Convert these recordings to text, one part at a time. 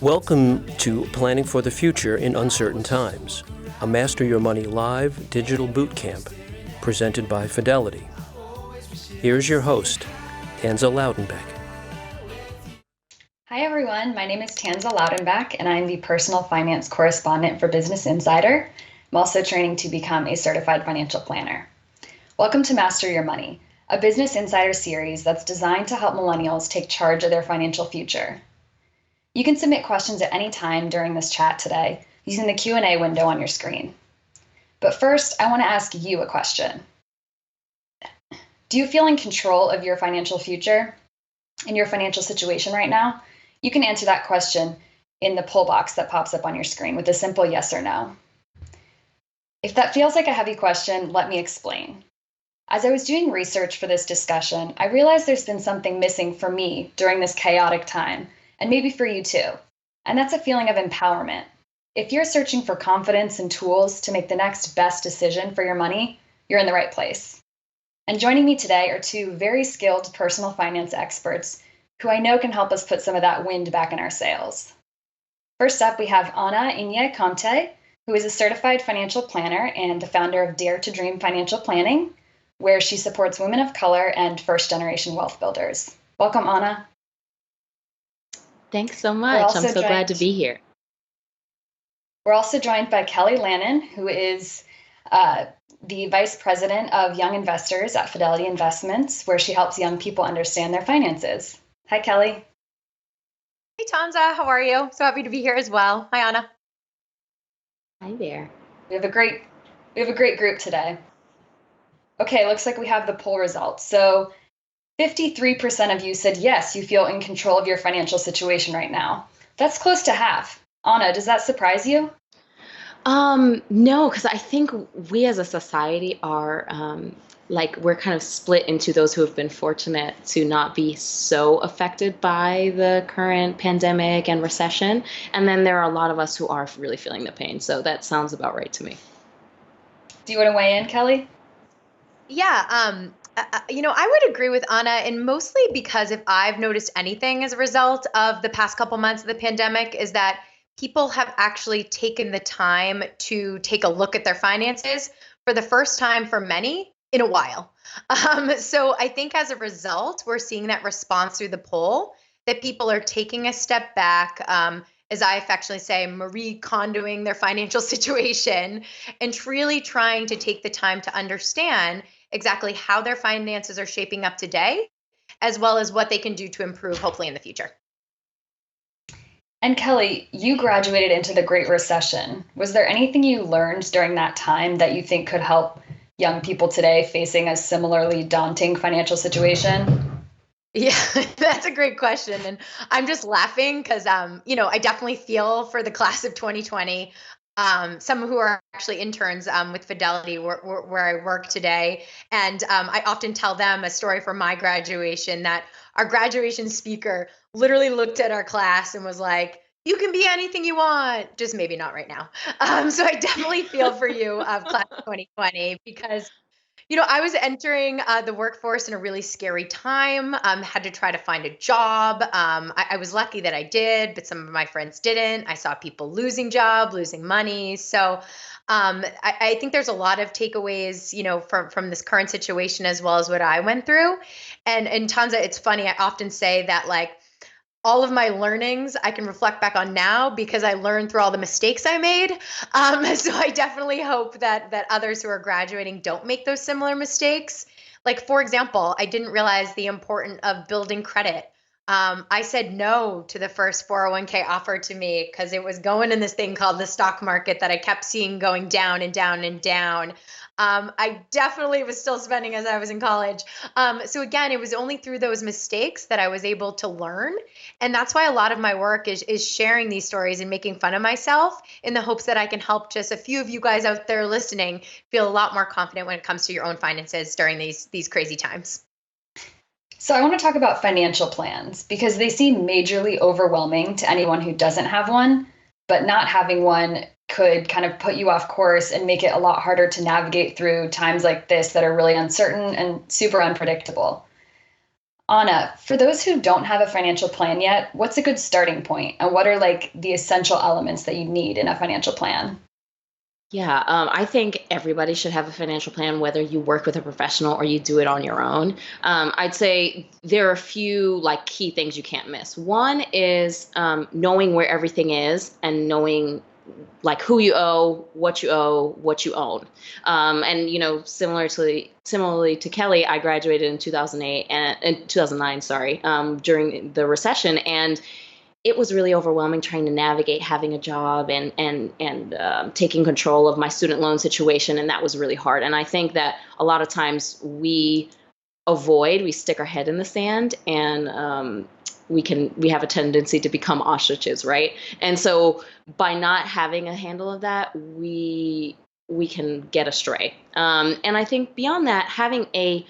Welcome to Planning for the Future in Uncertain Times, a Master Your Money Live Digital Bootcamp presented by Fidelity. Here's your host, Tanza Loudenback. Hi everyone, my name is Tanza Loudenback and I'm the personal finance correspondent for Business Insider. I'm also training to become a certified financial planner. Welcome to Master Your Money, a Business Insider series that's designed to help millennials take charge of their financial future. You can submit questions at any time during this chat today using the Q&A window on your screen. But first, I want to ask you a question. Do you feel in control of your financial future and your financial situation right now? You can answer that question in the poll box that pops up on your screen with a simple yes or no. If that feels like a heavy question, let me explain. As I was doing research for this discussion, I realized there's been something missing for me during this chaotic time, and maybe for you too. And that's a feeling of empowerment. If you're searching for confidence and tools to make the next best decision for your money, you're in the right place. And joining me today are two very skilled personal finance experts who I know can help us put some of that wind back in our sails. First up, we have Ana Inye Conte, who is a certified financial planner and the founder of Dare to Dream Financial Planning, where she supports women of color and first-generation wealth builders. Welcome, Ana. Thanks so much. I'm so glad to be here. We're also joined by Kelly Lannon, who is the Vice President of Young Investors at Fidelity Investments, where she helps young people understand their finances. Hi, Kelly. Hey, Tanza. How are you? So happy to be here as well. Hi, Ana. Hi there. We have a great group today. Okay, looks like we have the poll results. So 53% of you said yes, you feel in control of your financial situation right now. That's close to half. Ana, does that surprise you? No, because I think we as a society are we're kind of split into those who have been fortunate to not be so affected by the current pandemic and recession. And then there are a lot of us who are really feeling the pain. So that sounds about right to me. Do you want to weigh in, Kelly? Yeah, I would agree with Ana, and mostly because if I've noticed anything as a result of the past couple months of the pandemic is that people have actually taken the time to take a look at their finances for the first time for many in a while. So I think as a result, we're seeing that response through the poll that people are taking a step back, as I affectionately say, Marie Kondoing their financial situation and really trying to take the time to understand exactly how their finances are shaping up today, as well as what they can do to improve hopefully in the future. And Kelly, you graduated into the Great Recession. Was there anything you learned during that time that you think could help young people today facing a similarly daunting financial situation? Yeah, that's a great question. And I'm just laughing because, I definitely feel for the class of 2020. Some who are actually interns with Fidelity where I work today. And I often tell them a story from my graduation that our graduation speaker literally looked at our class and was like, you can be anything you want, just maybe not right now. So I definitely feel for you, class of 2020, because I was entering the workforce in a really scary time, had to try to find a job. I was lucky that I did, but some of my friends didn't. I saw people losing jobs, losing money. So I think there's a lot of takeaways, from this current situation as well as what I went through. And Tanza, it's funny, I often say that all of my learnings I can reflect back on now because I learned through all the mistakes I made. So I definitely hope that others who are graduating don't make those similar mistakes. Like, for example, I didn't realize the importance of building credit. I said no to the first 401k offered to me because it was going in this thing called the stock market that I kept seeing going down and down and down. I definitely was still spending as I was in college. So again, it was only through those mistakes that I was able to learn. And that's why a lot of my work is sharing these stories and making fun of myself in the hopes that I can help just a few of you guys out there listening feel a lot more confident when it comes to your own finances during these crazy times. So I want to talk about financial plans because they seem majorly overwhelming to anyone who doesn't have one, but not having one could kind of put you off course and make it a lot harder to navigate through times like this that are really uncertain and super unpredictable. Anna, for those who don't have a financial plan yet, what's a good starting point? And what are like the essential elements that you need in a financial plan? Yeah, I think everybody should have a financial plan, whether you work with a professional or you do it on your own. I'd say there are a few like key things you can't miss. One is knowing where everything is and knowing like who you owe, what you own. And similarly to Kelly, I graduated in 2008 and in 2009, sorry, during the recession, and it was really overwhelming trying to navigate having a job and taking control of my student loan situation, and that was really hard. And I think that a lot of times we stick our head in the sand, and we have a tendency to become ostriches, right? And so by not having a handle of that, we can get astray. And I think beyond that, having a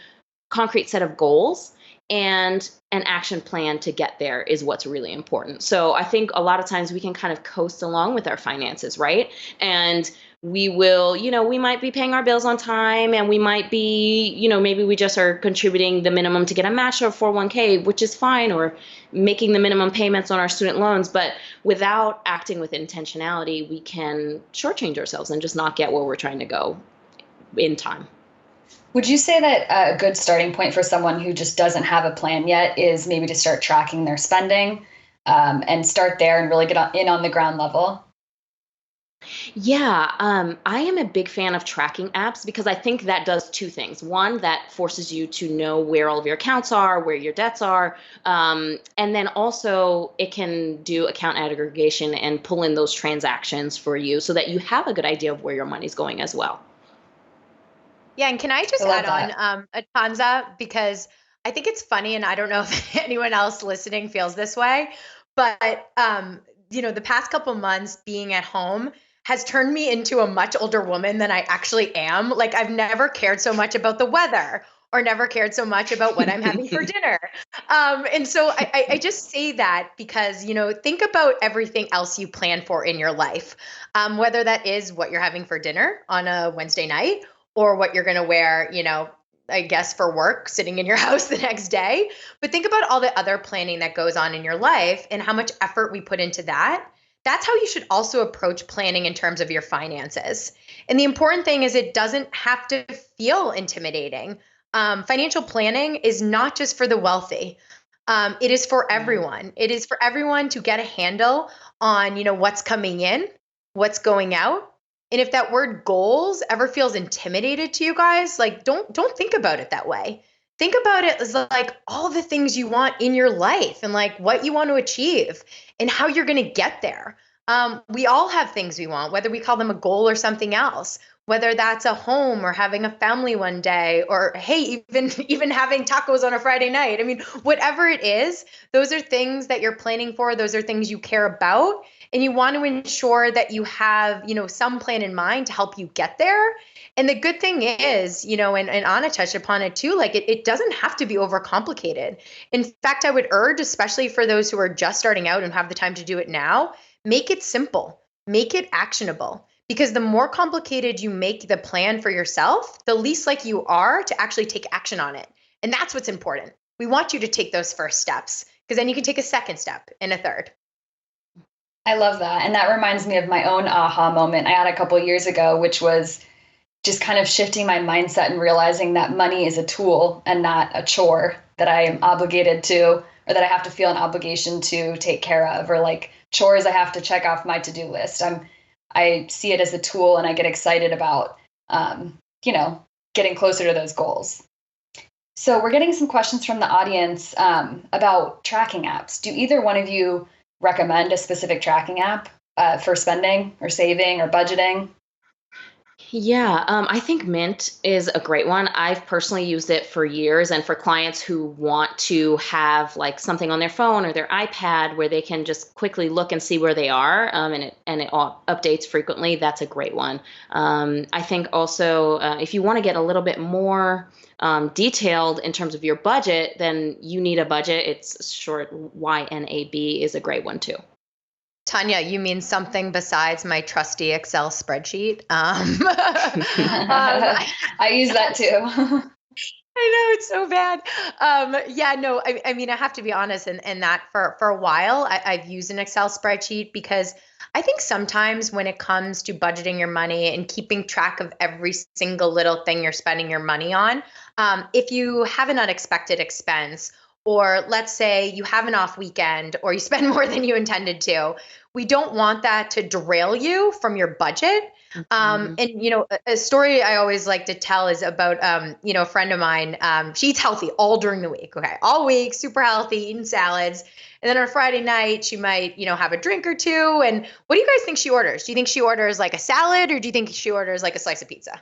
concrete set of goals and an action plan to get there is what's really important. So I think a lot of times we can kind of coast along with our finances, right? And we will, we might be paying our bills on time, and we might be, maybe we just are contributing the minimum to get a match or 401k, which is fine, or making the minimum payments on our student loans. But without acting with intentionality, we can shortchange ourselves and just not get where we're trying to go in time. Would you say that a good starting point for someone who just doesn't have a plan yet is maybe to start tracking their spending and start there and really get in on the ground level? Yeah, I am a big fan of tracking apps because I think that does two things. One, that forces you to know where all of your accounts are, where your debts are. And then also it can do account aggregation and pull in those transactions for you so that you have a good idea of where your money's going as well. Yeah, and can I just add on a Tanza, because I think it's funny, and I don't know if anyone else listening feels this way, but the past couple months being at home has turned me into a much older woman than I actually am. Like, I've never cared so much about the weather or never cared so much about what I'm having for dinner. And so I just say that because, think about everything else you plan for in your life, whether that is what you're having for dinner on a Wednesday night or what you're going to wear, I guess for work, sitting in your house the next day. But think about all the other planning that goes on in your life and how much effort we put into that. That's how you should also approach planning in terms of your finances. And the important thing is it doesn't have to feel intimidating. Financial planning is not just for the wealthy. It is for everyone. It is for everyone to get a handle on, what's coming in, what's going out. And if that word goals ever feels intimidated to you guys, like don't think about it that way. Think about it as like all the things you want in your life and like what you want to achieve and how you're going to get there. We all have things we want, whether we call them a goal or something else, whether that's a home or having a family one day, or hey, even having tacos on a Friday night. I mean, whatever it is, those are things that you're planning for. Those are things you care about. And you want to ensure that you have, some plan in mind to help you get there. And the good thing is, and Anna touched upon it too, like it doesn't have to be overcomplicated. In fact, I would urge, especially for those who are just starting out and have the time to do it now, make it simple, make it actionable. Because the more complicated you make the plan for yourself, the least like you are to actually take action on it. And that's what's important. We want you to take those first steps because then you can take a second step and a third. I love that. And that reminds me of my own aha moment I had a couple of years ago, which was just kind of shifting my mindset and realizing that money is a tool and not a chore that I am obligated to, or that I have to feel an obligation to take care of, or like chores I have to check off my to-do list. I see it as a tool, and I get excited about, getting closer to those goals. So we're getting some questions from the audience about tracking apps. Do either one of you recommend a specific tracking app for spending or saving or budgeting? Yeah, I think Mint is a great one. I've personally used it for years, and for clients who want to have like something on their phone or their iPad where they can just quickly look and see where they are, and it all updates frequently. That's a great one. I think also if you want to get a little bit more detailed in terms of your budget, then you need a budget. It's short YNAB is a great one too. Tanya, you mean something besides my trusty Excel spreadsheet? I use that too. I know it's so bad. Yeah, no, I mean, I have to be honest, and that for a while, I've used an Excel spreadsheet because I think sometimes when it comes to budgeting your money and keeping track of every single little thing you're spending your money on, if you have an unexpected expense, or let's say you have an off weekend, or you spend more than you intended to, we don't want that to derail you from your budget. And a story I always like to tell is about a friend of mine. She eats healthy all during the week. Okay, all week, super healthy, eating salads. And then on Friday night, she might, have a drink or two. And what do you guys think she orders? Do you think she orders like a salad, or do you think she orders like a slice of pizza?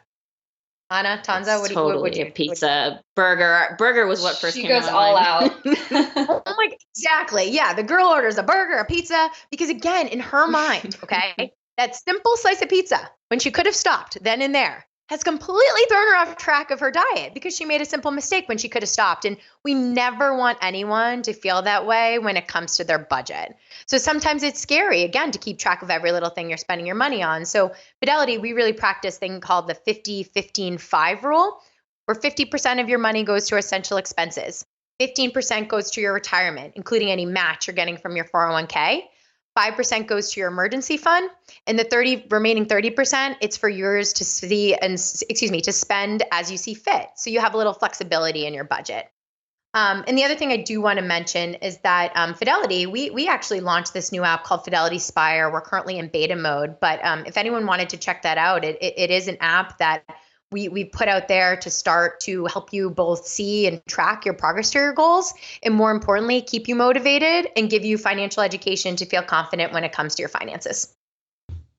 Anna, Tanza, what do you? Totally a pizza, burger. Burger was what first She came to goes my all mind. out. Oh my, exactly. Yeah, the girl orders a burger, a pizza, because again, in her mind, okay, that simple slice of pizza, when she could have stopped then and there, has completely thrown her off track of her diet because she made a simple mistake when she could have stopped. And we never want anyone to feel that way when it comes to their budget. So sometimes it's scary, again, to keep track of every little thing you're spending your money on. So Fidelity, we really practice a thing called the 50-15-5 rule, where 50% of your money goes to essential expenses. 15% goes to your retirement, including any match you're getting from your 401k. 5% goes to your emergency fund, and the remaining 30%, it's for yours to to spend as you see fit. So you have a little flexibility in your budget. And the other thing I do want to mention is that Fidelity, we actually launched this new app called Fidelity Spire. We're currently in beta mode, but if anyone wanted to check that out, it is an app that we put out there to start to help you both see and track your progress to your goals, and more importantly, keep you motivated and give you financial education to feel confident when it comes to your finances.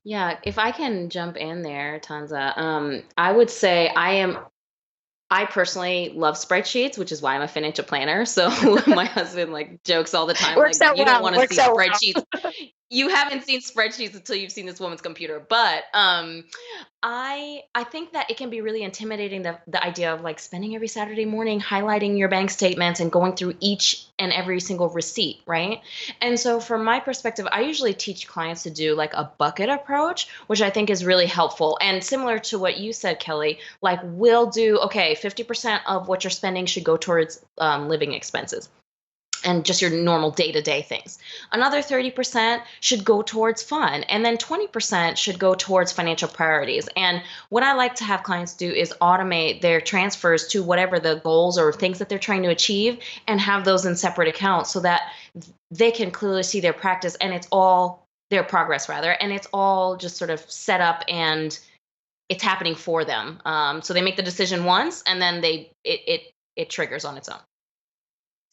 Yeah, if I can jump in there, Tanza, I would say I personally love spreadsheets, which is why I'm a financial planner. So my husband jokes all the time, Works out you well. don't want to Works see out well. spreadsheets. You haven't seen spreadsheets until you've seen this woman's computer. But I think that it can be really intimidating, the idea of spending every Saturday morning, highlighting your bank statements and going through each and every single receipt, right? And so from my perspective, I usually teach clients to do a bucket approach, which I think is really helpful. And similar to what you said, Kelly, we'll do, okay, 50% of what you're spending should go towards living expenses and just your normal day-to-day things. Another 30% should go towards fun. And then 20% should go towards financial priorities. And what I like to have clients do is automate their transfers to whatever the goals or things that they're trying to achieve, and have those in separate accounts so that they can clearly see their practice and it's all their progress rather. And it's all just sort of set up and it's happening for them. So they make the decision once and then it triggers on its own.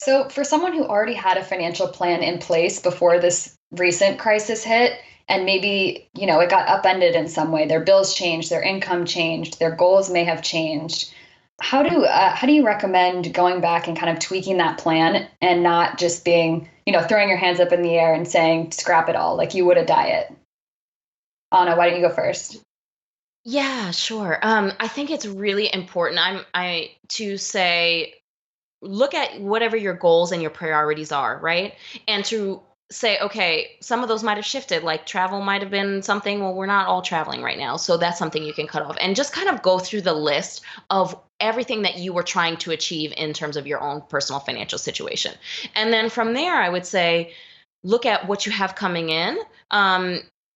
So for someone who already had a financial plan in place before this recent crisis hit, and maybe, it got upended in some way, their bills changed, their income changed, their goals may have changed. How do you recommend going back and kind of tweaking that plan and not just being, throwing your hands up in the air and saying, scrap it all, like you would a diet? Anna, why don't you go first? Yeah, sure. I think it's really important to say, look at whatever your goals and your priorities are, right? And to say, okay, some of those might have shifted, like travel might have been something, well, we're not all traveling right now. So that's something you can cut off, and just kind of go through the list of everything that you were trying to achieve in terms of your own personal financial situation. And then from there, I would say, look at what you have coming in.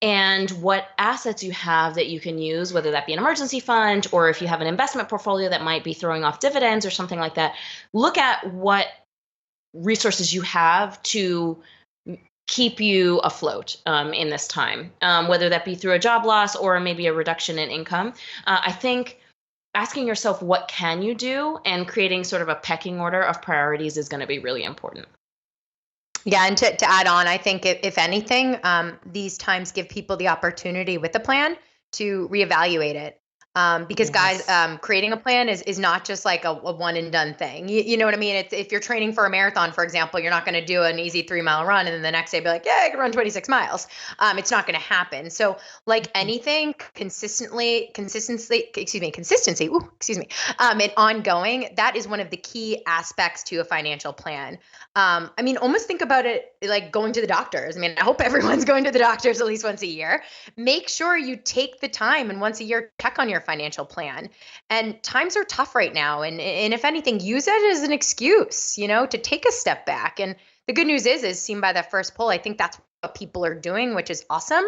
And what assets you have that you can use, whether that be an emergency fund or if you have an investment portfolio that might be throwing off dividends or something like that. Look at what resources you have to keep you afloat in this time, whether that be through a job loss or maybe a reduction in income. I think asking yourself what can you do and creating sort of a pecking order of priorities is going to be really important. Yeah, and to add on, I think if anything, these times give people the opportunity with the plan to reevaluate it. Because guys, creating a plan is not just like a one and done thing. You know what I mean? It's, if you're training for a marathon, for example, you're not going to do an easy 3-mile run and then the next day be like, yeah, I can run 26 miles. It's not going to happen. So like anything, consistency, and ongoing, that is one of the key aspects to a financial plan. Almost think about it like going to the doctors. I hope everyone's going to the doctors at least once a year. Make sure you take the time and once a year check on your financial plan. And times are tough right now. And if anything, use it as an excuse, to take a step back. And the good news is seen by that first poll, I think that's what people are doing, which is awesome.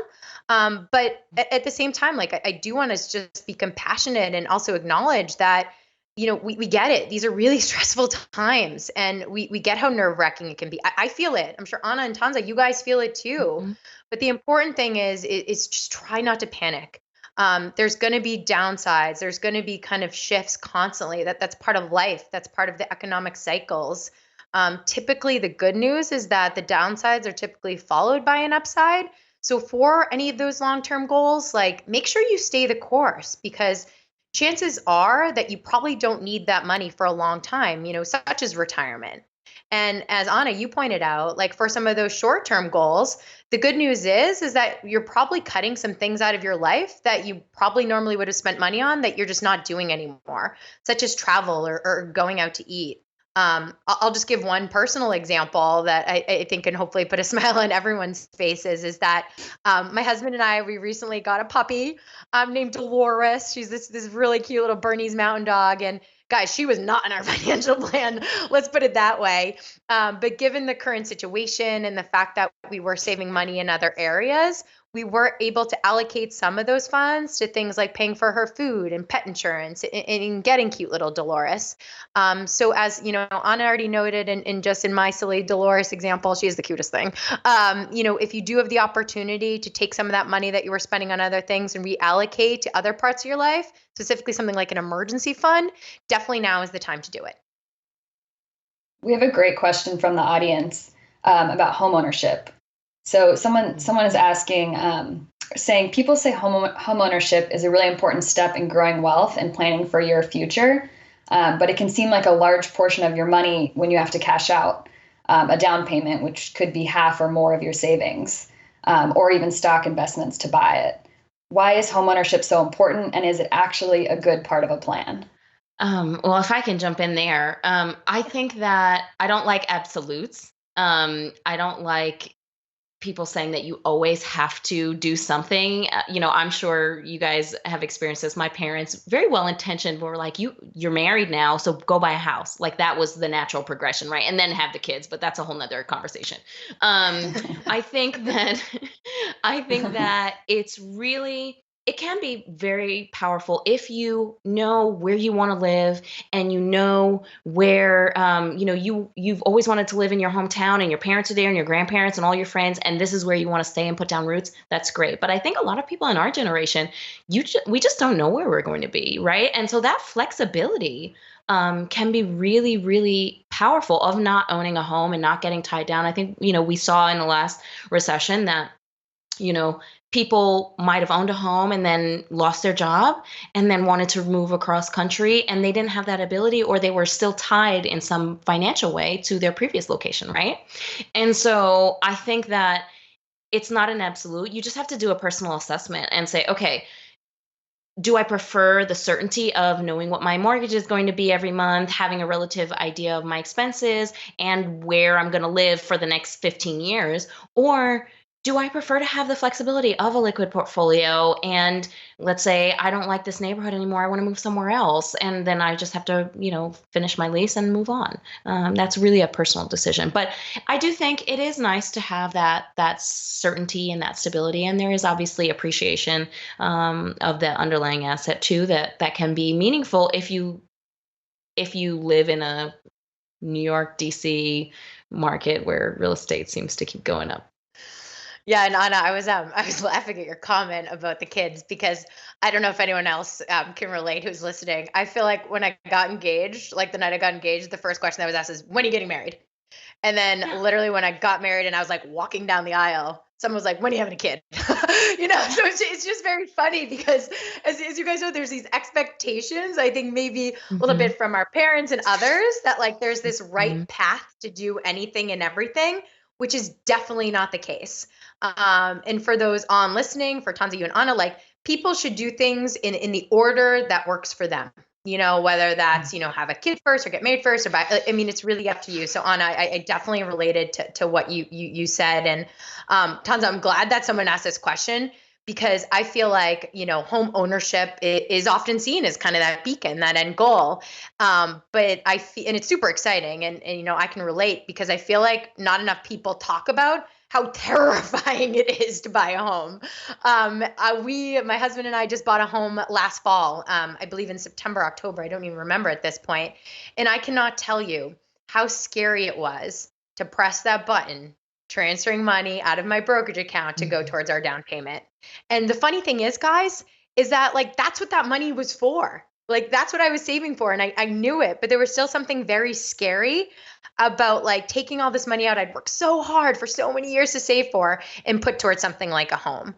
But at the same time, like I do want to just be compassionate and also acknowledge that, we get it. These are really stressful times, and we get how nerve-wracking it can be. I feel it. I'm sure Anna and Tanza, you guys feel it too. Mm-hmm. But the important thing is just try not to panic. There's going to be downsides. There's going to be kind of shifts constantly. That's part of life. That's part of the economic cycles. Typically, the good news is that the downsides are typically followed by an upside. So for any of those long-term goals, like make sure you stay the course, because chances are that you probably don't need that money for a long time, such as retirement. And as Anna, you pointed out, like for some of those short-term goals, the good news is that you're probably cutting some things out of your life that you probably normally would have spent money on that you're just not doing anymore, such as travel or going out to eat. I'll just give one personal example that I think can hopefully put a smile on everyone's faces, is that my husband and I, we recently got a puppy named Dolores. She's this really cute little Bernese mountain dog. And guys, she was not in our financial plan. Let's put it that way. But given the current situation and the fact that we were saving money in other areas, we were able to allocate some of those funds to things like paying for her food and pet insurance and getting cute little Dolores. So as Anna already noted, and just in my silly Dolores example, she is the cutest thing. If you do have the opportunity to take some of that money that you were spending on other things and reallocate to other parts of your life, specifically something like an emergency fund, definitely now is the time to do it. We have a great question from the audience about homeownership. So someone is asking, saying people say homeownership is a really important step in growing wealth and planning for your future, but it can seem like a large portion of your money when you have to cash out a down payment, which could be half or more of your savings, or even stock investments to buy it. Why is homeownership so important, and is it actually a good part of a plan? Well, if I can jump in there, I think that I don't like absolutes. I don't like people saying that you always have to do something. I'm sure you guys have experienced this. My parents, very well intentioned, were like, you're married now, so go buy a house. Like that was the natural progression, right? And then have the kids, but that's a whole nother conversation. I think that it can be very powerful if you know where you want to live, and where you've always wanted to live in your hometown, and your parents are there and your grandparents and all your friends, and this is where you want to stay and put down roots. That's great. But I think a lot of people in our generation, we just don't know where we're going to be, right? And so that flexibility can be really, really powerful, of not owning a home and not getting tied down. I think, we saw in the last recession that, people might have owned a home and then lost their job and then wanted to move across country, and they didn't have that ability, or they were still tied in some financial way to their previous location, right? And so I think that it's not an absolute. You just have to do a personal assessment and say, okay, do I prefer the certainty of knowing what my mortgage is going to be every month, having a relative idea of my expenses and where I'm going to live for the next 15 years? Or do I prefer to have the flexibility of a liquid portfolio? And let's say I don't like this neighborhood anymore, I want to move somewhere else, and then I just have to, finish my lease and move on. That's really a personal decision. But I do think it is nice to have that certainty and that stability. And there is obviously appreciation of the underlying asset too, that can be meaningful if you live in a New York, DC market where real estate seems to keep going up. Yeah, and Anna, I was laughing at your comment about the kids, because I don't know if anyone else can relate who's listening. I feel like when I got engaged, like the night I got engaged, the first question that was asked is, when are you getting married? And then literally when I got married and I was like walking down the aisle, someone was like, when are you having a kid? So it's just very funny, because as you guys know, there's these expectations, I think maybe a little bit from our parents and others, that like there's this right path to do anything and everything, which is definitely not the case. And for those on listening, for Tanza, you and Anna, like people should do things in the order that works for them. Whether that's, have a kid first or get married first, or it's really up to you. So Anna, I definitely related to what you said. And Tanza, I'm glad that someone asked this question, because I feel like, home ownership is often seen as kind of that beacon, that end goal. But I feel, and it's super exciting, and I can relate, because I feel like not enough people talk about how terrifying it is to buy a home. My husband and I just bought a home last fall, I believe in September, October. I don't even remember at this point. And I cannot tell you how scary it was to press that button, transferring money out of my brokerage account to go towards our down payment. And the funny thing is, guys, is that that's what that money was for. That's what I was saving for. And I knew it, but there was still something very scary about taking all this money out I'd worked so hard for so many years to save for and put towards something like a home.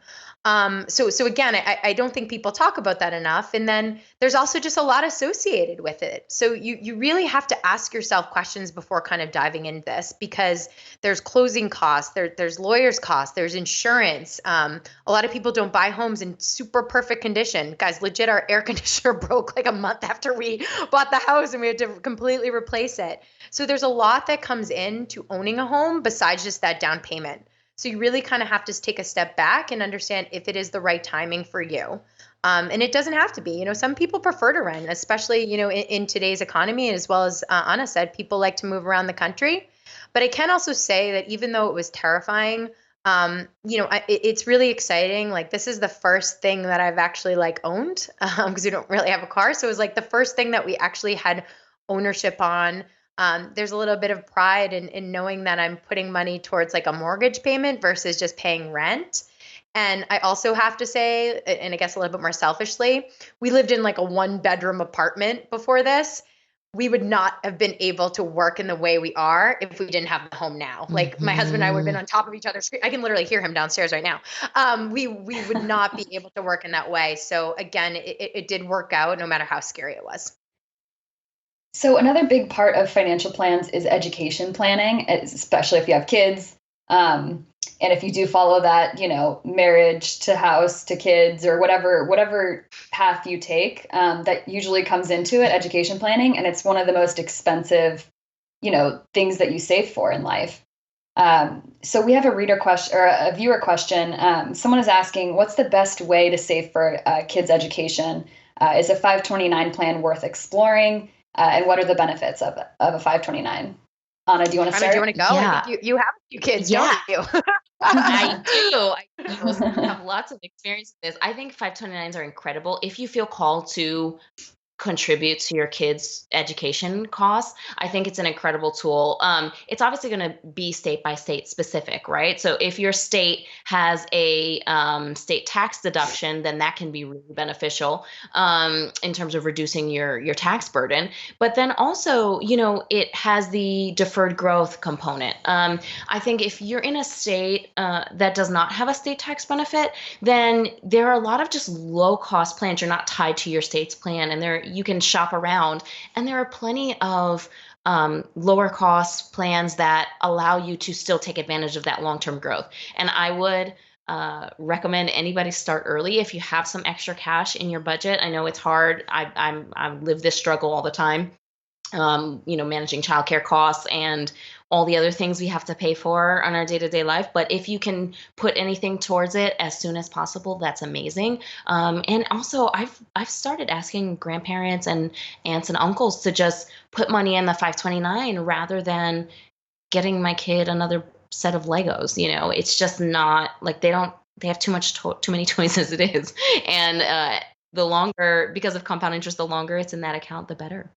So again, I don't think people talk about that enough. And then there's also just a lot associated with it. So you really have to ask yourself questions before kind of diving into this, because there's closing costs, there's lawyers' costs, there's insurance. A lot of people don't buy homes in super perfect condition. Guys, legit, our air conditioner broke a month after we bought the house, and we had to completely replace it. So there's a lot that comes into owning a home besides just that down payment. So you really kind of have to take a step back and understand if it is the right timing for you. And it doesn't have to be. Some people prefer to rent, especially, in today's economy, as well as Anna said, people like to move around the country. But I can also say that even though it was terrifying, it's really exciting. This is the first thing that I've actually owned, because we don't really have a car. So it was the first thing that we actually had ownership on. There's a little bit of pride in knowing that I'm putting money towards a mortgage payment versus just paying rent. And I also have to say, and I guess a little bit more selfishly, we lived in a 1-bedroom apartment before this. We would not have been able to work in the way we are if we didn't have the home now. My husband and I would have been on top of each other. I can literally hear him downstairs right now. We would not be able to work in that way. So again, it did work out no matter how scary it was. So another big part of financial plans is education planning, especially if you have kids. And if you do follow that, marriage to house to kids, or whatever path you take, that usually comes into it, education planning. And it's one of the most expensive, things that you save for in life. So we have a reader question, or a viewer question. Someone is asking, what's the best way to save for kids' education? Is a 529 plan worth exploring? And what are the benefits of a 529? Anna, do you want to start? Do you want to go? Yeah. I think you have a few kids, don't you? I do. I have lots of experience in this. I think 529s are incredible. If you feel called to contribute to your kids' education costs, I think it's an incredible tool. It's obviously going to be state by state specific, right? So if your state has a state tax deduction, then that can be really beneficial in terms of reducing your tax burden. But then also, it has the deferred growth component. I think if you're in a state that does not have a state tax benefit, then there are a lot of just low cost plans. You're not tied to your state's plan, and you can shop around, and there are plenty of lower cost plans that allow you to still take advantage of that long-term growth. And I would recommend anybody start early if you have some extra cash in your budget. I know it's hard. I live this struggle all the time. Managing childcare costs and all the other things we have to pay for on our day-to-day life. But if you can put anything towards it as soon as possible, that's amazing. And also, I've started asking grandparents and aunts and uncles to just put money in the 529 rather than getting my kid another set of Legos. It's just not they have too many toys as it is. And the longer, because of compound interest, the longer it's in that account, the better.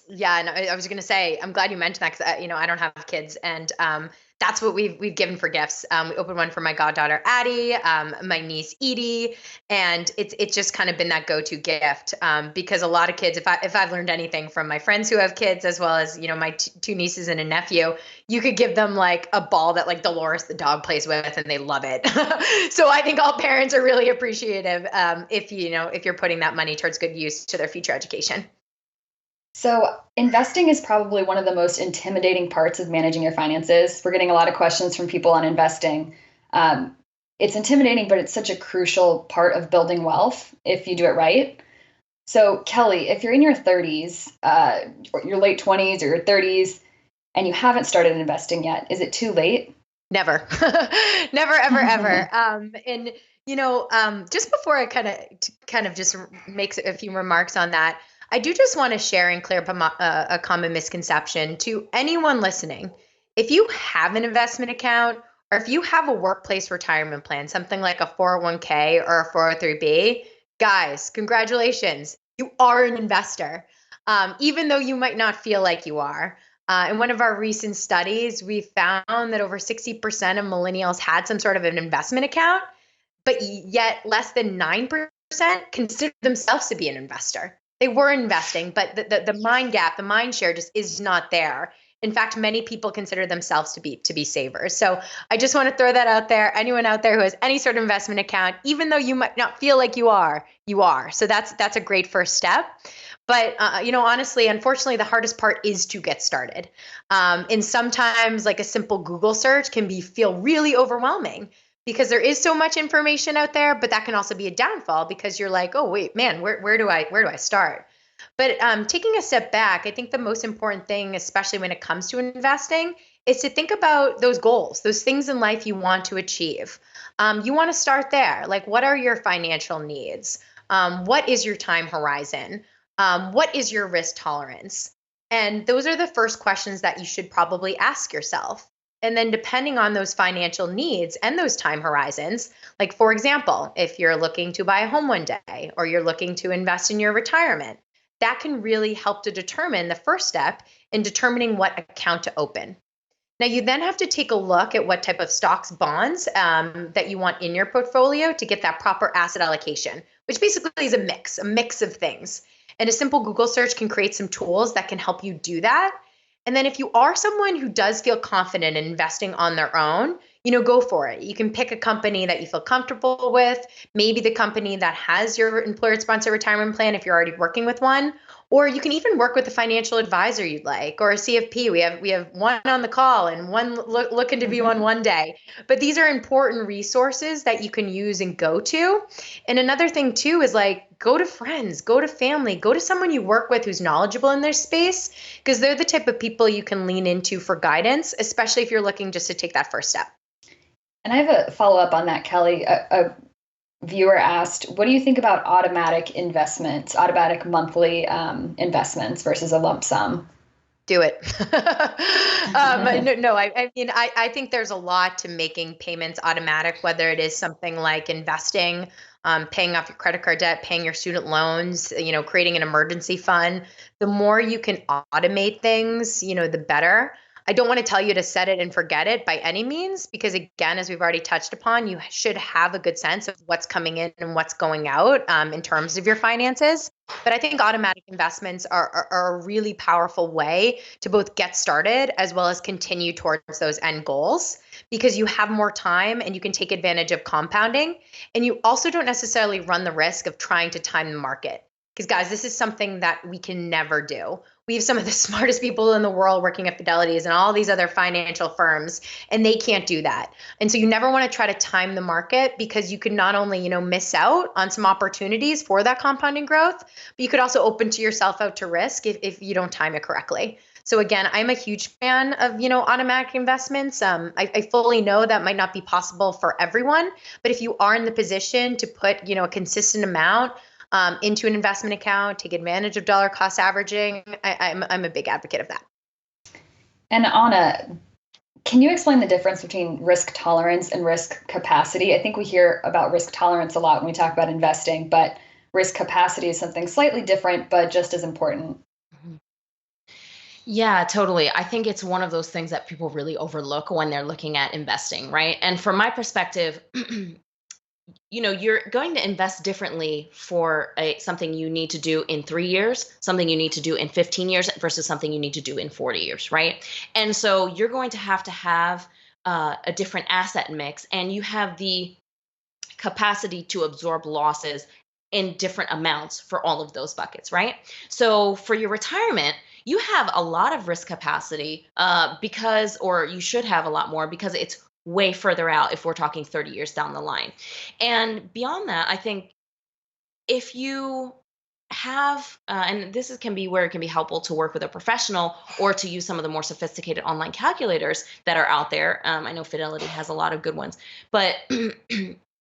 Yeah, and I was going to say, I'm glad you mentioned that, because I don't have kids, and that's what we've given for gifts. We opened one for my goddaughter Addie, my niece Edie, and it's just kind of been that go-to gift, because a lot of kids, if I've learned anything from my friends who have kids, as well as my two nieces and a nephew, you could give them a ball that Dolores the dog plays with, and they love it. So I think all parents are really appreciative if you're putting that money towards good use to their future education. So investing is probably one of the most intimidating parts of managing your finances. We're getting a lot of questions from people on investing. It's intimidating, but it's such a crucial part of building wealth if you do it right. So Kelly, if you're in your 30s, or your late 20s or your 30s, and you haven't started investing yet, is it too late? Never, never, ever, ever. And just before I kind of just makes a few remarks on that, I do just want to share and clear up a common misconception to anyone listening. If you have an investment account, or if you have a workplace retirement plan, something like a 401k or a 403b, guys, congratulations, you are an investor, even though you might not feel like you are. In one of our recent studies, we found that over 60% of millennials had some sort of an investment account, but yet less than 9% consider themselves to be an investor. They were investing, but the mind gap, the mind share just is not there. In fact, many people consider themselves to be savers. So I just want to throw that out there. Anyone out there who has any sort of investment account, even though you might not feel like you are, you are. So that's a great first step. But honestly, unfortunately, the hardest part is to get started. And sometimes, like a simple Google search can feel really overwhelming because there is so much information out there. But that can also be a downfall because you're like, oh wait, man, where do I start? But taking a step back, I think the most important thing, especially when it comes to investing, is to think about those goals, those things in life you want to achieve. You want to start there. Like, what are your financial needs? What is your time horizon? What is your risk tolerance? And those are the first questions that you should probably ask yourself. And then depending on those financial needs and those time horizons, like for example, if you're looking to buy a home one day or you're looking to invest in your retirement, that can really help to determine the first step in determining what account to open. Now, you then have to take a look at what type of stocks, bonds that you want in your portfolio to get that proper asset allocation, which basically is a mix of things. And a simple Google search can create some tools that can help you do that. And then if you are someone who does feel confident in investing on their own, go for it. You can pick a company that you feel comfortable with, maybe the company that has your employer-sponsored retirement plan if you're already working with one, or you can even work with a financial advisor you'd like, or a CFP. We have one on the call and one looking to be one day. But these are important resources that you can use and go to. And another thing too is like, go to friends, go to family, go to someone you work with who's knowledgeable in their space, because they're the type of people you can lean into for guidance, especially if you're looking just to take that first step. And I have a follow-up on that, Kelly. A viewer asked, what do you think about automatic investments, automatic monthly investments versus a lump sum? Do it. No, I mean, I think there's a lot to making payments automatic, whether it is something like investing, paying off your credit card debt, paying your student loans, creating an emergency fund. The more you can automate things, the better. I don't want to tell you to set it and forget it by any means, because again, as we've already touched upon, you should have a good sense of what's coming in and what's going out in terms of your finances. But I think automatic investments are a really powerful way to both get started as well as continue towards those end goals, because you have more time and you can take advantage of compounding. And you also don't necessarily run the risk of trying to time the market. Because guys, this is something that we can never do. We have some of the smartest people in the world working at Fidelity's and all these other financial firms, and they can't do that. And so you never want to try to time the market, because you could not only, miss out on some opportunities for that compounding growth, but you could also open to yourself out to risk if you don't time it correctly. So again, I'm a huge fan of, automatic investments. I fully know that might not be possible for everyone, but if you are in the position to put, a consistent amount into an investment account, take advantage of dollar cost averaging, I'm a big advocate of that. And Anna, can you explain the difference between risk tolerance and risk capacity? I think we hear about risk tolerance a lot when we talk about investing, but risk capacity is something slightly different, but just as important. Yeah, totally. I think it's one of those things that people really overlook when they're looking at investing, right? And from my perspective, you're going to invest differently for something you need to do in 3 years, something you need to do in 15 years versus something you need to do in 40 years, right? And so you're going to have a different asset mix, and you have the capacity to absorb losses in different amounts for all of those buckets, right? So for your retirement, you have a lot of risk capacity or you should have a lot more, because it's way further out if we're talking 30 years down the line. And beyond that, I think if you have, and can be where it can be helpful to work with a professional or to use some of the more sophisticated online calculators that are out there. I know Fidelity has a lot of good ones, but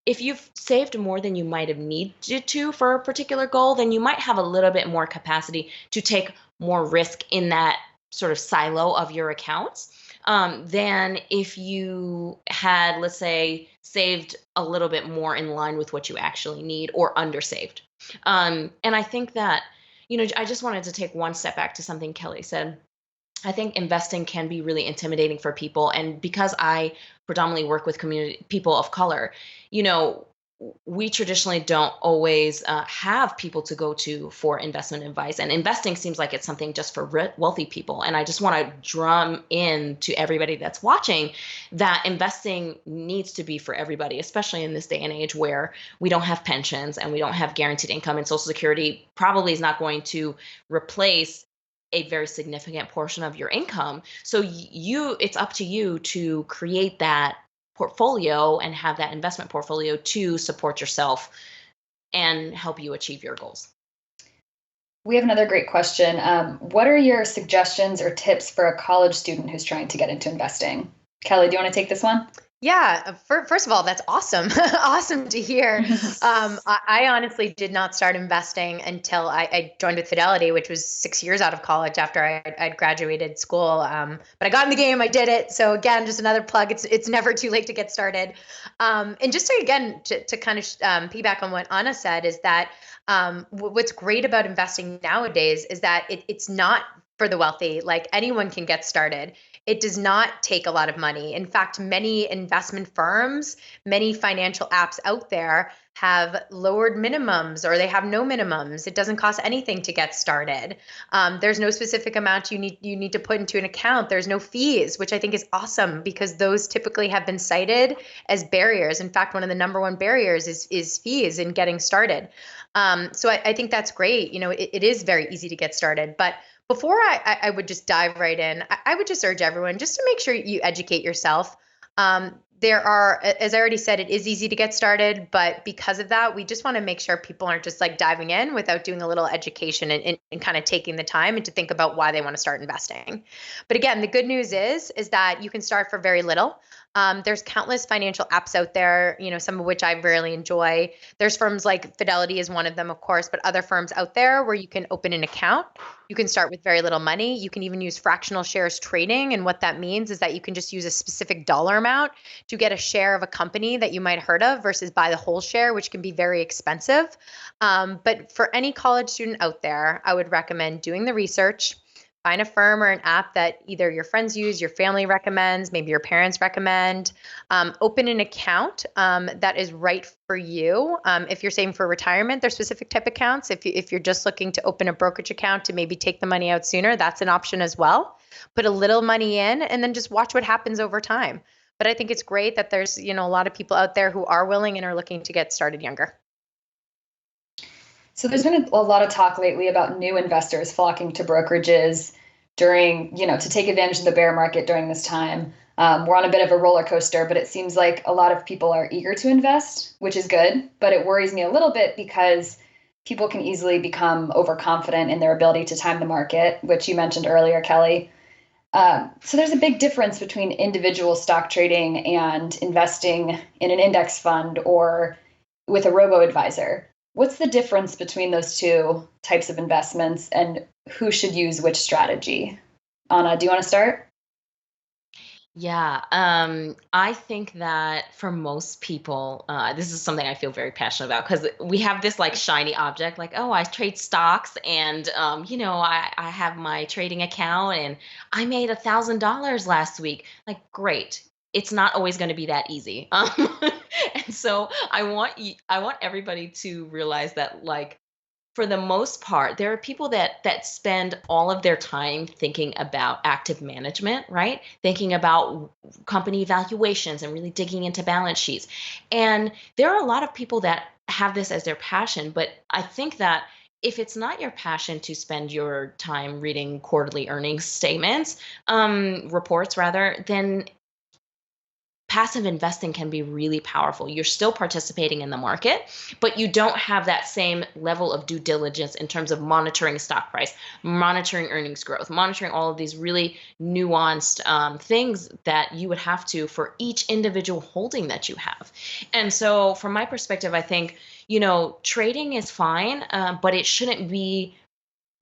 if you've saved more than you might have needed to for a particular goal, then you might have a little bit more capacity to take more risk in that sort of silo of your accounts than if you had, let's say, saved a little bit more in line with what you actually need or undersaved. And I think that, I just wanted to take one step back to something Kelly said. I think investing can be really intimidating for people. And because I predominantly work with people of color, we traditionally don't always have people to go to for investment advice. And investing seems like it's something just for wealthy people. And I just want to drum in to everybody that's watching that investing needs to be for everybody, especially in this day and age where we don't have pensions and we don't have guaranteed income, and Social Security probably is not going to replace a very significant portion of your income. So it's up to you to create that portfolio and have that investment portfolio to support yourself and help you achieve your goals. We have another great question. What are your suggestions or tips for a college student who's trying to get into investing? Kelly, do you want to take this one? Yeah. First of all, that's awesome. Awesome to hear. I honestly did not start investing until I joined with Fidelity, which was 6 years out of college after I'd graduated school. But I got in the game. I did it. So again, just another plug. It's never too late to get started. And just to kind of piggyback on what Anna said is that what's great about investing nowadays is that it's not for the wealthy. Like anyone can get started. It does not take a lot of money. In fact, many investment firms, many financial apps out there have lowered minimums or they have no minimums. It doesn't cost anything to get started. There's no specific amount you need to put into an account. There's no fees, which I think is awesome because those typically have been cited as barriers. In fact, one of the number one barriers is fees in getting started. So I think that's great. It is very easy to get started, but before I would just dive right in, I would just urge everyone just to make sure you educate yourself. There are, as I already said, it is easy to get started, but because of that, we just want to make sure people aren't just like diving in without doing a little education and kind of taking the time and to think about why they want to start investing. But again, the good news is that you can start for very little. There's countless financial apps out there, some of which I really enjoy. There's firms like Fidelity is one of them, of course, but other firms out there where you can open an account. You can start with very little money. You can even use fractional shares trading. And what that means is that you can just use a specific dollar amount to get a share of a company that you might have heard of versus buy the whole share, which can be very expensive. But for any college student out there, I would recommend doing the research. Find a firm or an app that either your friends use, your family recommends, maybe your parents recommend. Open an account that is right for you. If you're saving for retirement, there's specific type accounts. If you're just looking to open a brokerage account to maybe take the money out sooner, that's an option as well. Put a little money in and then just watch what happens over time. But I think it's great that there's a lot of people out there who are willing and are looking to get started younger. So there's been a lot of talk lately about new investors flocking to brokerages during, to take advantage of the bear market during this time. We're on a bit of a roller coaster, but it seems like a lot of people are eager to invest, which is good. But it worries me a little bit because people can easily become overconfident in their ability to time the market, which you mentioned earlier, Kelly. So there's a big difference between individual stock trading and investing in an index fund or with a robo-advisor. What's the difference between those two types of investments and who should use which strategy? Anna, do you want to start? Yeah, I think that for most people, this is something I feel very passionate about because we have this like shiny object, like, oh, I trade stocks and, I have my trading account and I made $1,000 last week. Like, great. It's not always going to be that easy. And so I want everybody to realize that, like, for the most part, there are people that spend all of their time thinking about active management, right? Thinking about company valuations and really digging into balance sheets. And there are a lot of people that have this as their passion, but I think that if it's not your passion to spend your time reading quarterly earnings statements, reports rather, then passive investing can be really powerful. You're still participating in the market, but you don't have that same level of due diligence in terms of monitoring stock price, monitoring earnings growth, monitoring all of these really nuanced things that you would have to for each individual holding that you have. And so from my perspective, I think, trading is fine, but it shouldn't be,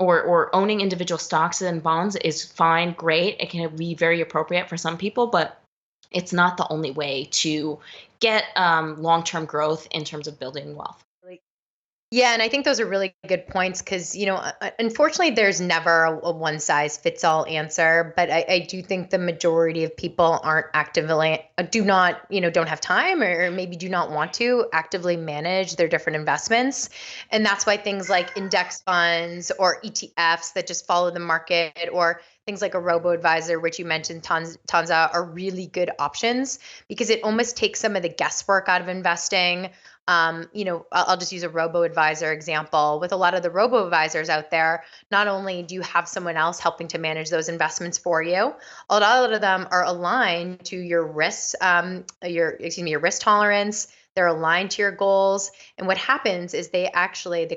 or owning individual stocks and bonds is fine, great. It can be very appropriate for some people, but it's not the only way to get long-term growth in terms of building wealth. Yeah, and I think those are really good points because, unfortunately, there's never a one size fits all answer. But I do think the majority of people aren't actively, don't have time or maybe do not want to actively manage their different investments. And that's why things like index funds or ETFs that just follow the market, or things like a robo-advisor, which you mentioned, Tanza, are really good options because it almost takes some of the guesswork out of investing. I'll just use a robo-advisor example. With a lot of the robo-advisors out there, not only do you have someone else helping to manage those investments for you, a lot of them are aligned to your risks, your risk tolerance. They're aligned to your goals. And what happens is the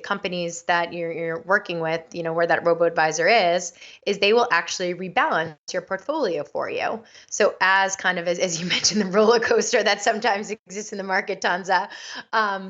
companies that you're working with, where that robo-advisor is they will actually rebalance your portfolio for you. So as you mentioned, the roller coaster that sometimes exists in the market, Tanza,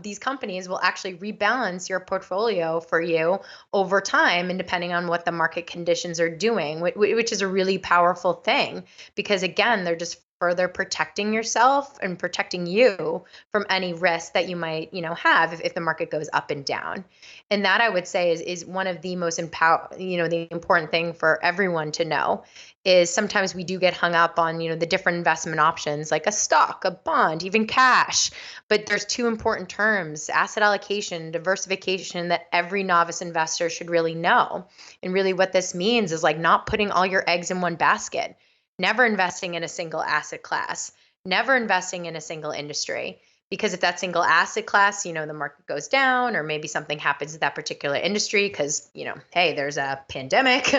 these companies will actually rebalance your portfolio for you over time, and depending on what the market conditions are doing, which is a really powerful thing, because again, they're just further protecting yourself and protecting you from any risk that you might, have if the market goes up and down. And that, I would say, is one of the most the important thing for everyone to know is sometimes we do get hung up on, the different investment options like a stock, a bond, even cash. But there's two important terms: asset allocation, diversification, that every novice investor should really know. And really what this means is like not putting all your eggs in one basket. Never investing in a single asset class, never investing in a single industry. Because if that single asset class, the market goes down, or maybe something happens to that particular industry because, hey, there's a pandemic,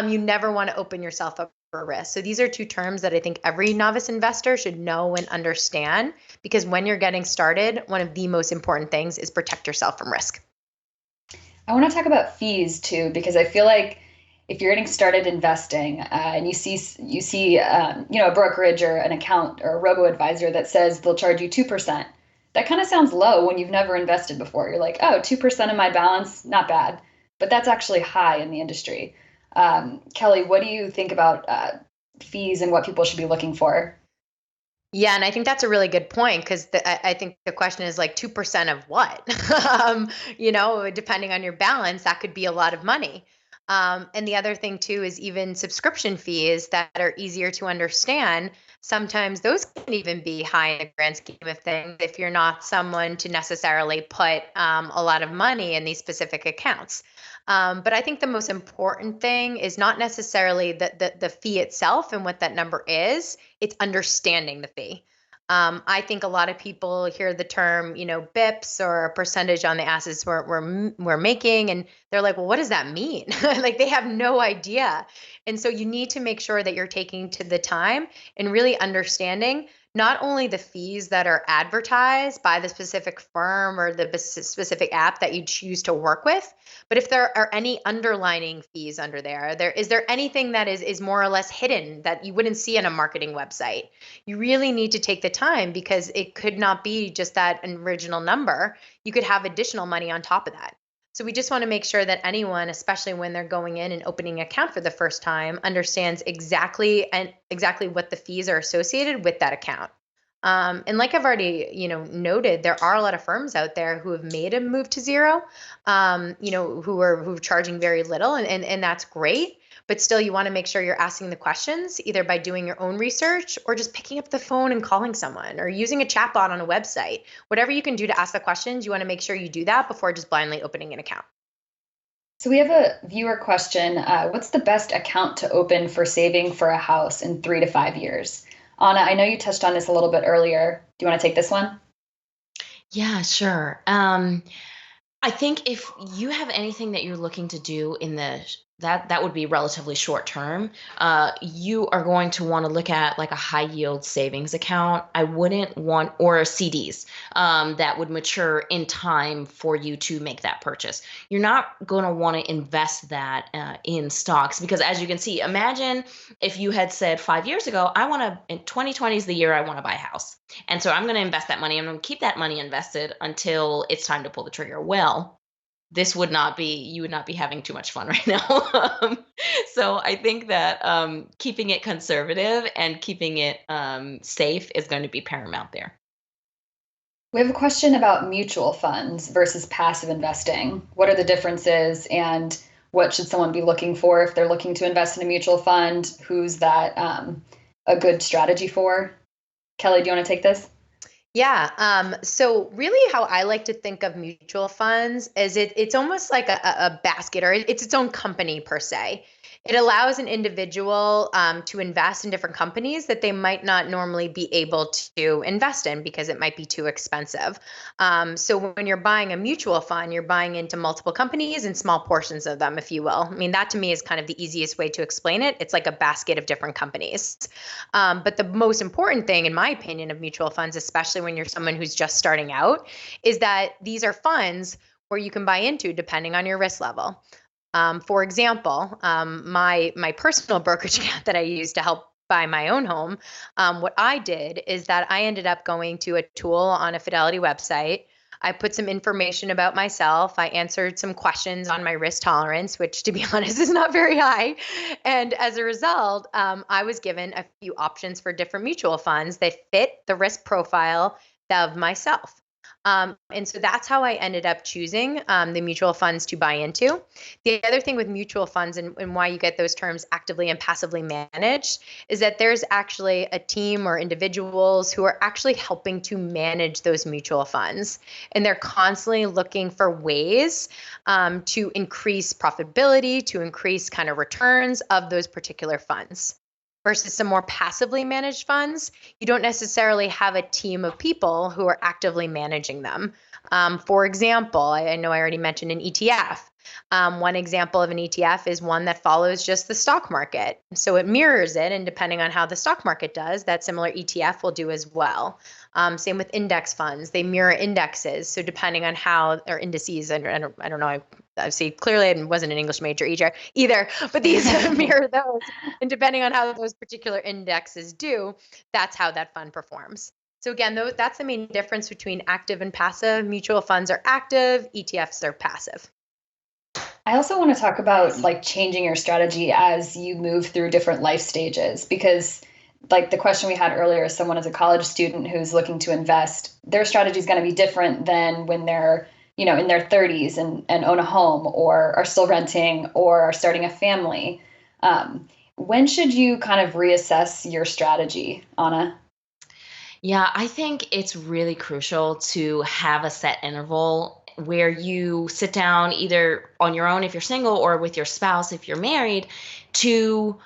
you never want to open yourself up for risk. So these are two terms that I think every novice investor should know and understand, because when you're getting started, one of the most important things is protect yourself from risk. I want to talk about fees too, because I feel like if you're getting started investing and you see a brokerage or an account or a robo-advisor that says they'll charge you 2%, that kind of sounds low when you've never invested before. You're like, oh, 2% of my balance, not bad. But that's actually high in the industry. Kelly, what do you think about fees and what people should be looking for? Yeah, and I think that's a really good point, because I think the question is like 2% of what? Depending on your balance, that could be a lot of money. And the other thing too is even subscription fees that are easier to understand. Sometimes those can even be high in the grand scheme of things if you're not someone to necessarily put a lot of money in these specific accounts. But I think the most important thing is not necessarily the fee itself and what that number is. It's understanding the fee. I think a lot of people hear the term, BIPs, or a percentage on the assets we're making, and they're like, well, what does that mean? Like, they have no idea. And so you need to make sure that you're taking to the time and really understanding not only the fees that are advertised by the specific firm or the specific app that you choose to work with, but if there are any underlining fees under there, is there anything that is more or less hidden that you wouldn't see on a marketing website? You really need to take the time, because it could not be just that original number. You could have additional money on top of that. So we just want to make sure that anyone, especially when they're going in and opening an account for the first time, understands exactly what the fees are associated with that account. And like I've already, noted, there are a lot of firms out there who have made a move to zero, who are charging very little, and that's great. But still, you want to make sure you're asking the questions either by doing your own research or just picking up the phone and calling someone or using a chatbot on a website. Whatever you can do to ask the questions, you want to make sure you do that before just blindly opening an account. So we have a viewer question. What's the best account to open for saving for a house in 3 to 5 years? Anna, I know you touched on this a little bit earlier. Do you want to take this one? Yeah, sure. I think if you have anything that you're looking to do in the that would be relatively short term. You are going to want to look at like a high yield savings account. I wouldn't want, or CDs that would mature in time for you to make that purchase. You're not going to want to invest that in stocks, because as you can see, imagine if you had said 5 years ago, in 2020 is the year I want to buy a house. And so I'm going to invest that money. I'm going to keep that money invested until it's time to pull the trigger. Well, you would not be having too much fun right now. So I think that keeping it conservative and keeping it safe is going to be paramount there. We have a question about mutual funds versus passive investing. What are the differences, and what should someone be looking for if they're looking to invest in a mutual fund? Who's that a good strategy for? Kelly, do you want to take this? Yeah. So really how I like to think of mutual funds is it's almost like a basket, or it's its own company per se. It allows an individual to invest in different companies that they might not normally be able to invest in because it might be too expensive. So when you're buying a mutual fund, you're buying into multiple companies and small portions of them, if you will. I mean, that to me is kind of the easiest way to explain it. It's like a basket of different companies. But the most important thing, in my opinion, of mutual funds, especially when you're someone who's just starting out, is that these are funds where you can buy into depending on your risk level. For example, my personal brokerage account that I use to help buy my own home, what I did is that I ended up going to a tool on a Fidelity website. I put some information about myself. I answered some questions on my risk tolerance, which to be honest is not very high. And as a result, I was given a few options for different mutual funds that fit the risk profile of myself. And so that's how I ended up choosing the mutual funds to buy into. The other thing with mutual funds and why you get those terms actively and passively managed is that there's actually a team or individuals who are actually helping to manage those mutual funds. And they're constantly looking for ways to increase profitability, to increase kind of returns of those particular funds. Versus some more passively managed funds, you don't necessarily have a team of people who are actively managing them. For example, I know I already mentioned an ETF. One example of an ETF is one that follows just the stock market. So it mirrors it, and depending on how the stock market does, that similar ETF will do as well. Same with index funds. They mirror indexes. So depending on how, or indices, I don't know, I see clearly I wasn't an English major either, but these mirror those. And depending on how those particular indexes do, that's how that fund performs. So again, that's the main difference between active and passive. Mutual funds are active, ETFs are passive. I also want to talk about like changing your strategy as you move through different life stages, because like the question we had earlier, someone as a college student who's looking to invest, their strategy is going to be different than when they're, in their 30s and own a home or are still renting or are starting a family. When should you kind of reassess your strategy, Anna? Yeah, I think it's really crucial to have a set interval where you sit down either on your own if you're single or with your spouse if you're married to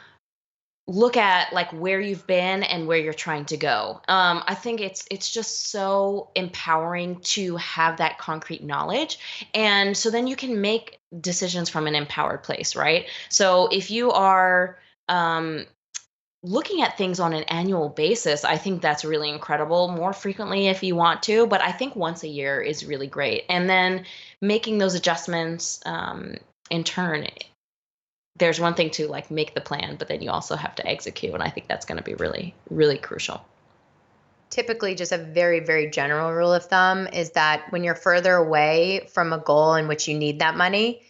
look at like where you've been and where you're trying to go. I think it's just so empowering to have that concrete knowledge. And so then you can make decisions from an empowered place, right? So if you are looking at things on an annual basis, I think that's really incredible. More frequently if you want to, but I think once a year is really great. And then making those adjustments in turn. There's one thing to like make the plan, but then you also have to execute. And I think that's going to be really, really crucial. Typically, just a very, very general rule of thumb is that when you're further away from a goal in which you need that money,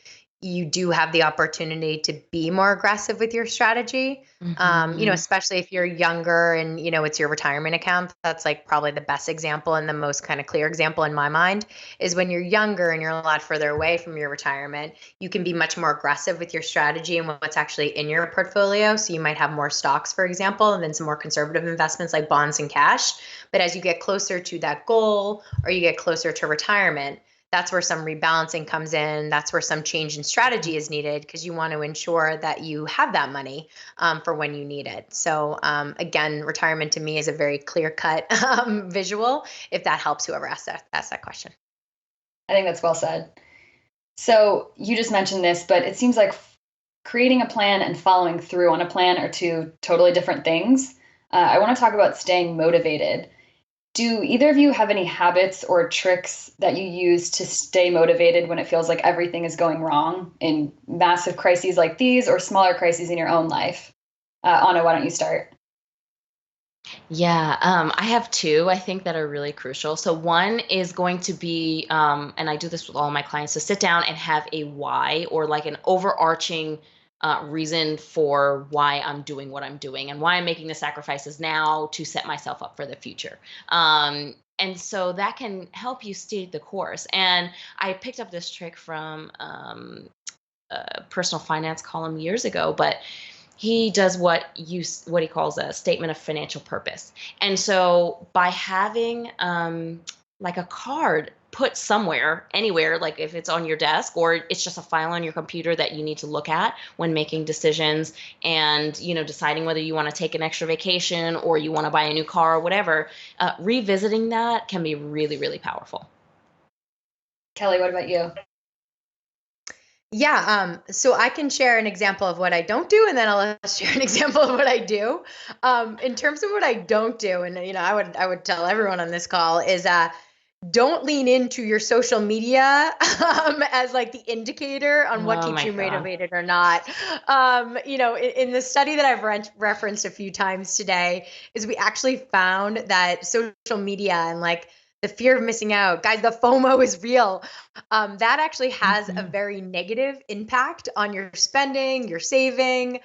you do have the opportunity to be more aggressive with your strategy. Especially if you're younger and, it's your retirement account. That's like probably the best example and the most kind of clear example in my mind is when you're younger and you're a lot further away from your retirement, you can be much more aggressive with your strategy and what's actually in your portfolio. So you might have more stocks, for example, and then some more conservative investments like bonds and cash. But as you get closer to that goal or you get closer to retirement, that's where some rebalancing comes in. That's where some change in strategy is needed because you want to ensure that you have that money for when you need it. So again, retirement to me is a very clear-cut visual, if that helps whoever asked that question. I think that's well said. So you just mentioned this, but it seems like creating a plan and following through on a plan are two totally different things. I want to talk about staying motivated. Do either of you have any habits or tricks that you use to stay motivated when it feels like everything is going wrong in massive crises like these or smaller crises in your own life? Anna, why don't you start? Yeah, I have two, I think, that are really crucial. So one is going to be, and I do this with all my clients, to sit down and have a why, or like an overarching reason for why I'm doing what I'm doing and why I'm making the sacrifices now to set myself up for the future. And so that can help you stay the course. And I picked up this trick from a personal finance column years ago, but he does what he calls a statement of financial purpose. And so by having like a card put somewhere, anywhere, like if it's on your desk or it's just a file on your computer that you need to look at when making decisions and, you know, deciding whether you want to take an extra vacation or you want to buy a new car or whatever, revisiting that can be really, really powerful. Kelly, what about you? Yeah, so I can share an example of what I don't do, and then I'll share an example of what I do. In terms of what I don't do, and I would tell everyone on this call is don't lean into your social media as like the indicator on what keeps you motivated or not. In the study that I've referenced a few times today, is we actually found that social media and like the fear of missing out, guys, the FOMO is real. That actually has a very negative impact on your spending, your saving.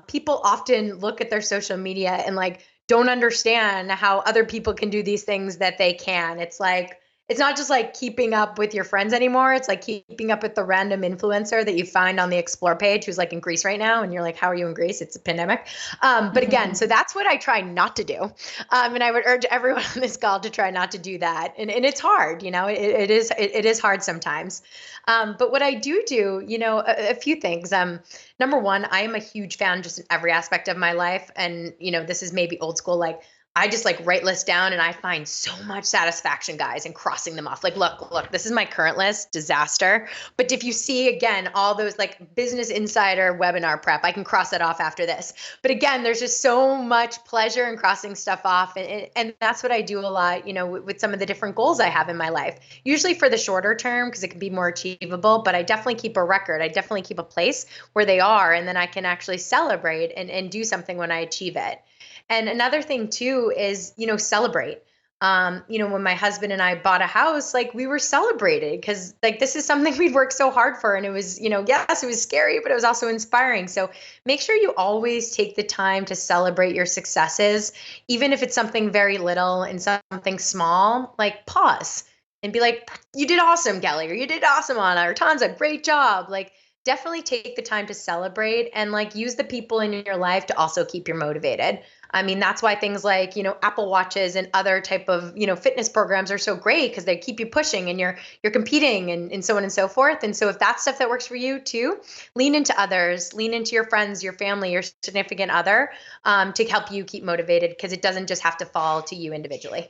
People often look at their social media and like don't understand how other people can do these things that they can. It's like, it's not just like keeping up with your friends anymore. It's like keeping up with the random influencer that you find on the Explore page who's like in Greece right now. And you're like, how are you in Greece? It's a pandemic. But again, so that's what I try not to do. And I would urge everyone on this call to try not to do that. And it's hard, it is hard sometimes. But what I do, a few things. Number one, I am a huge fan just in every aspect of my life. And, this is maybe old school, like, I just like write lists down and I find so much satisfaction, guys, in crossing them off. Like, look, this is my current list, disaster. But if you see, again, all those like Business Insider webinar prep, I can cross that off after this. But again, there's just so much pleasure in crossing stuff off. And that's what I do a lot, with some of the different goals I have in my life, usually for the shorter term, because it can be more achievable. But I definitely keep a record. I definitely keep a place where they are. And then I can actually celebrate and do something when I achieve it. And another thing too is, celebrate. When my husband and I bought a house, like we were celebrated because like this is something we'd worked so hard for. And it was, yes, it was scary, but it was also inspiring. So make sure you always take the time to celebrate your successes, even if it's something very little and something small, like pause and be like, you did awesome, Kelly, or you did awesome, Anna, or Tanza, great job. Like definitely take the time to celebrate and like use the people in your life to also keep you motivated. I mean, that's why things like, Apple Watches and other type of, fitness programs are so great because they keep you pushing and you're competing and so on and so forth. And so if that's stuff that works for you too, lean into others, lean into your friends, your family, your significant other to help you keep motivated because it doesn't just have to fall to you individually.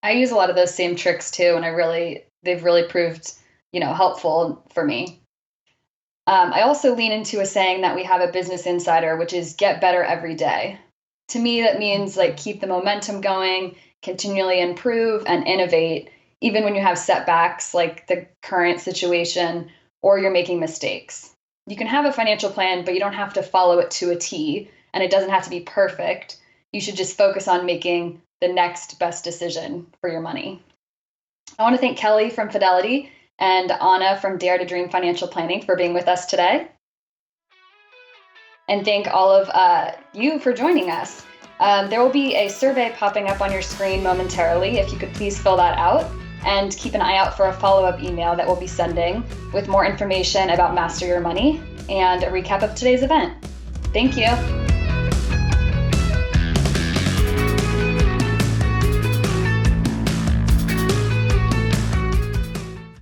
I use a lot of those same tricks too. And they've really proved, helpful for me. I also lean into a saying that we have at Business Insider, which is get better every day. To me, that means like keep the momentum going, continually improve and innovate, even when you have setbacks like the current situation or you're making mistakes. You can have a financial plan, but you don't have to follow it to a T, and it doesn't have to be perfect. You should just focus on making the next best decision for your money. I want to thank Kelly from Fidelity and Anna from Dare to Dream Financial Planning for being with us today. And thank all of you for joining us. There will be a survey popping up on your screen momentarily. If you could please fill that out and keep an eye out for a follow-up email that we'll be sending with more information about Master Your Money and a recap of today's event. Thank you.